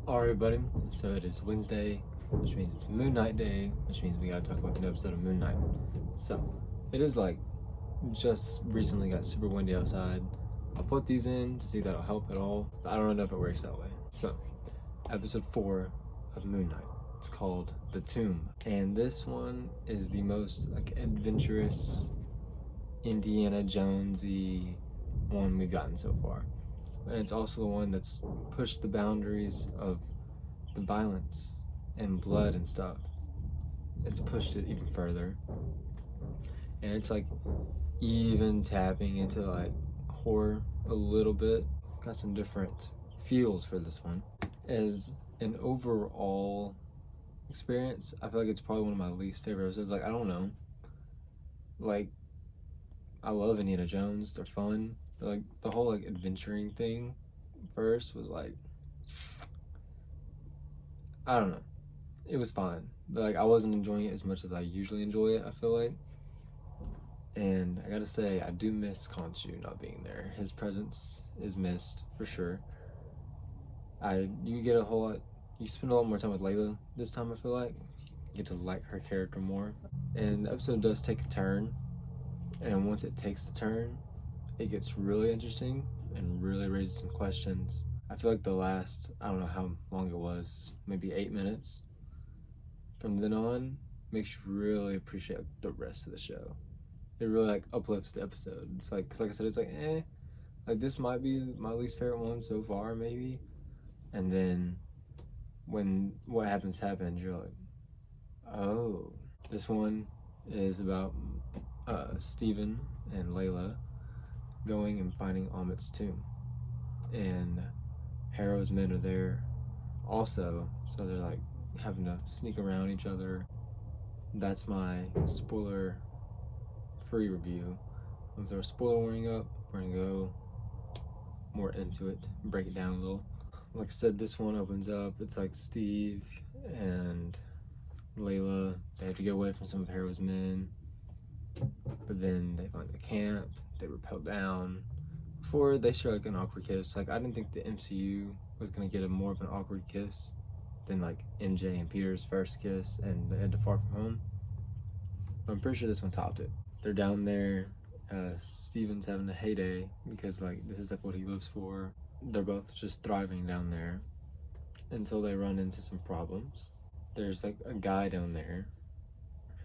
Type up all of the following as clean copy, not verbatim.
Alright, everybody, so it is Wednesday, which means it's Moon Knight Day, which means we gotta talk about the new episode of Moon Knight. So, it is like, just recently got super windy outside. I'll put these in to see if that'll help at all, but I don't know if it works that way. So, episode 4 of Moon Knight. It's called The Tomb. And this one is the most like adventurous, Indiana Jonesy one we've gotten so far. And it's also the one that's pushed the boundaries of the violence and blood and stuff. It's pushed it even further. And it's like even tapping into like horror a little bit. Got some different feels for this one. As an overall experience, I feel like it's probably one of my least favorite episodes. Like, I don't know. Like, I love Indiana Jones. They're fun. Like, the whole like adventuring thing first was like, I don't know, it was fine, but like I wasn't enjoying it as much as I usually enjoy it, I feel like. And I gotta say, I do miss Khonshu not being there. His presence is missed for sure. You get a whole lot, you spend a lot more time with Layla this time, I feel like. You get to like her character more. And the episode does take a turn, and once it takes the turn, it gets really interesting and really raises some questions. I feel like the last, I don't know how long it was, maybe 8 minutes from then on, makes you really appreciate the rest of the show. It really like uplifts the episode. It's like, cause like I said, it's like, like this might be my least favorite one so far, maybe. And then when what happens, you're like, oh. This one is about Steven and Layla going and finding Amit's tomb, and Harrow's men are there also, so they're like having to sneak around each other. That's my spoiler free review. I'm gonna throw a spoiler warning up. We're gonna go more into it, break it down a little. Like I said, this one opens up, it's like Steve and Layla, they have to get away from some of Harrow's men, but then they find the camp. They rappel down before they share like an awkward kiss. Like, I didn't think the MCU was gonna get a more of an awkward kiss than like MJ and Peter's first kiss and the end of Far From Home. But I'm pretty sure this one topped it. They're down there. Steven's having a heyday because like this is like what he lives for. They're both just thriving down there until they run into some problems. There's like a guy down there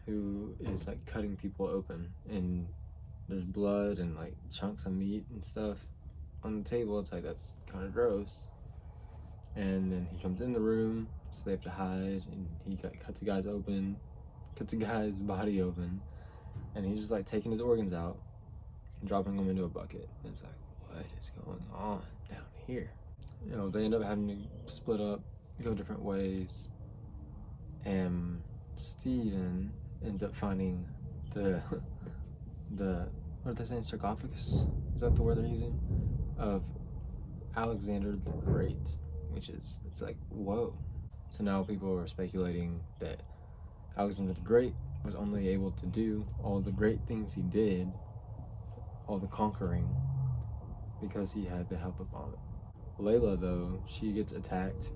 who is like cutting people open, and there's blood and like chunks of meat and stuff on the table. It's like, that's kind of gross. And then he comes in the room, so they have to hide, and he cuts a guy's body open, and he's just like taking his organs out and dropping them into a bucket. And it's like, what is going on down here? You know, they end up having to split up, go different ways, and Steven ends up finding the what are they saying, sarcophagus? Is that the word they're using? Of Alexander the Great, which is, it's like, whoa. So now people are speculating that Alexander the Great was only able to do all the great things he did, all the conquering, because he had the help of Amit. Layla, though, she gets attacked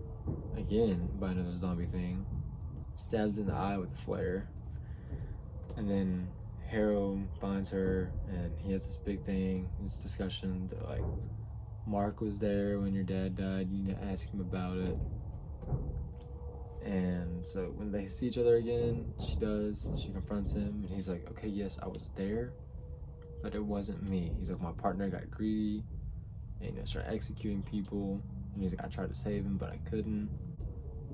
again by another zombie thing, stabs in the eye with a flare, and then Harrow finds her, and he has this big thing, this discussion that like, Mark was there when your dad died, you need to ask him about it. And so when they see each other again, she confronts him, and he's like, okay, yes, I was there, but it wasn't me. He's like, my partner got greedy and started executing people, and he's like, I tried to save him, but I couldn't.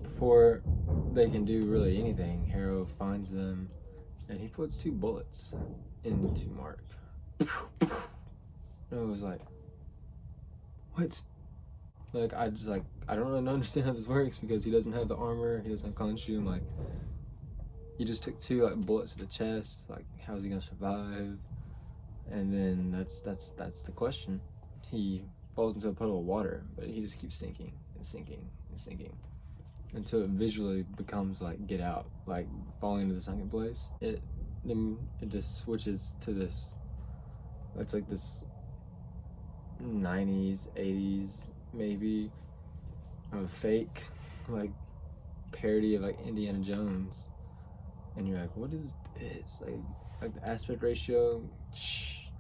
Before they can do really anything, Harrow finds them, and he puts 2 bullets into Mark. And it was like, what? Like, I don't really understand how this works, because he doesn't have the armor, he doesn't have Khonshu, and like, he just took 2 like bullets to the chest. Like, how is he gonna survive? And then that's the question. He falls into a puddle of water, but he just keeps sinking and sinking and sinking until it visually becomes like Get Out, like falling into the sunken place. Then it just switches to this, it's like this 90s, 80s maybe, fake like parody of like Indiana Jones, and you're like, what is this? Like the aspect ratio,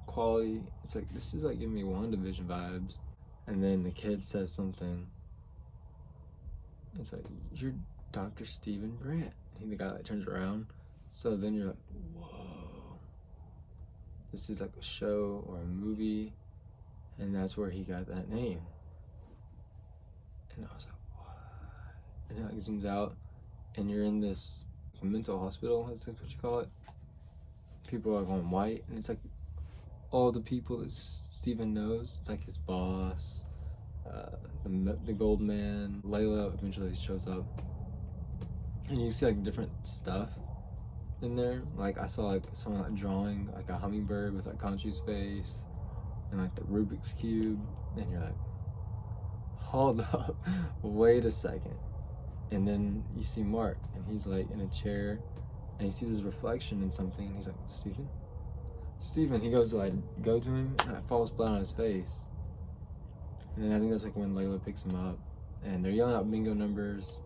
quality. It's like, this is like giving me WandaVision vibes. And then the kid says something. It's like, you're Dr. Stephen Grant. And the guy like turns around. So then you're like, whoa. This is like a show or a movie, and that's where he got that name. And I was like, what? And it like zooms out, and you're in this mental hospital, that's what you call it. People are going white, and it's like all the people that Steven knows. It's like his boss, the gold man. Layla eventually shows up, and you see like different stuff in there. Like I saw like someone like drawing like a hummingbird with like Khonshu's face, and like the Rubik's cube, and you're like, hold up, wait a second. And then you see Mark, and he's like in a chair, and he sees his reflection in something, and he's like, Steven, he goes to like go to him, and it falls flat on his face. And then I think that's like when Layla picks him up, and they're yelling out bingo numbers.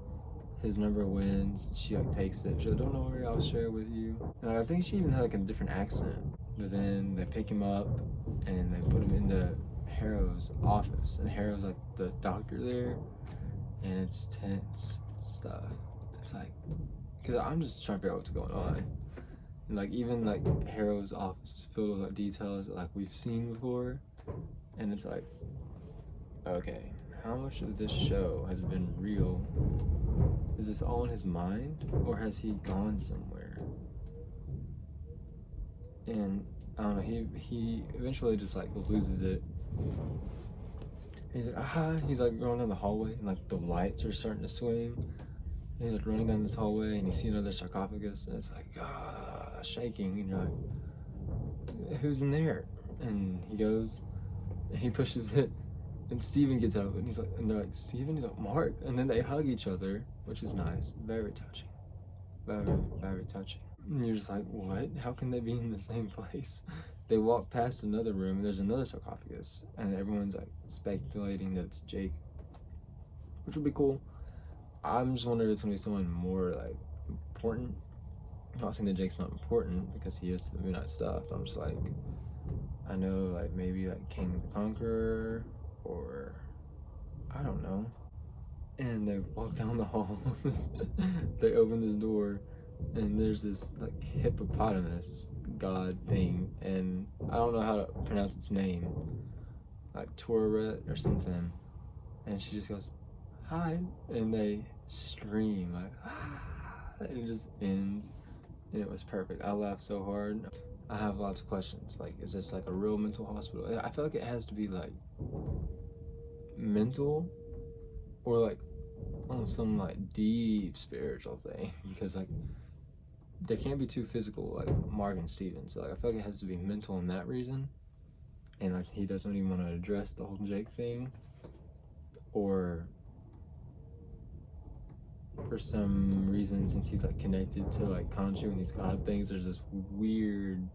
His number wins. She like takes it. She's like, don't worry, I'll share it with you. And I think she even had like a different accent. But then they pick him up, and they put him into Harrow's office, and Harrow's like the doctor there, and it's tense stuff. It's like, because I'm just trying to figure out what's going on. And like even like Harrow's office is filled with like details that like we've seen before, and it's like, okay, how much of this show has been real? Is this all in his mind, or has he gone somewhere? And I don't know, he eventually just like loses it. He's like, aha, he's like going down the hallway, and like the lights are starting to swing. And he's like running down this hallway, and you see another sarcophagus, and it's like, shaking, and you're like, who's in there? And he goes, and he pushes it, and Steven gets out, and he's like, and they're like, Steven? He's like, Mark. And then they hug each other, which is nice. Very touching. Very, very touching. And you're just like, what? How can they be in the same place? They walk past another room, and there's another sarcophagus, and everyone's like speculating that it's Jake, which would be cool. I'm just wondering if it's gonna be someone more like important. I'm not saying that Jake's not important, because he is the Moon Knight stuff. I'm just like, I know like maybe like King the Conqueror, or I don't know. And they walk down the hall. They open this door, and there's this like hippopotamus god thing, and I don't know how to pronounce its name, like Tourette or something. And she just goes, hi, and they scream like, ah, and it just ends, and it was perfect. I laughed so hard. I have lots of questions. Like, is this like a real mental hospital? I feel like it has to be like mental, or like on some like deep spiritual thing, because like there can't be too physical like Mark and Steven. So like I feel like it has to be mental in that reason, and like he doesn't even want to address the whole Jake thing, or for some reason, since he's like connected to like Khonshu and these god things, there's this weird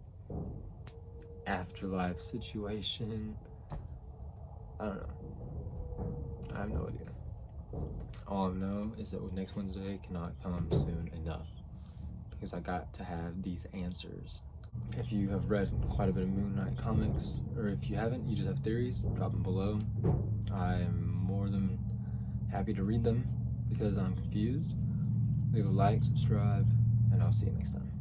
afterlife situation. I don't know. I have no idea. All I know is that next Wednesday cannot come soon enough, because I got to have these answers. If you have read quite a bit of Moon Knight comics, or if you haven't, you just have theories, drop them below. I'm more than happy to read them, because I'm confused. Leave a like, subscribe, and I'll see you next time.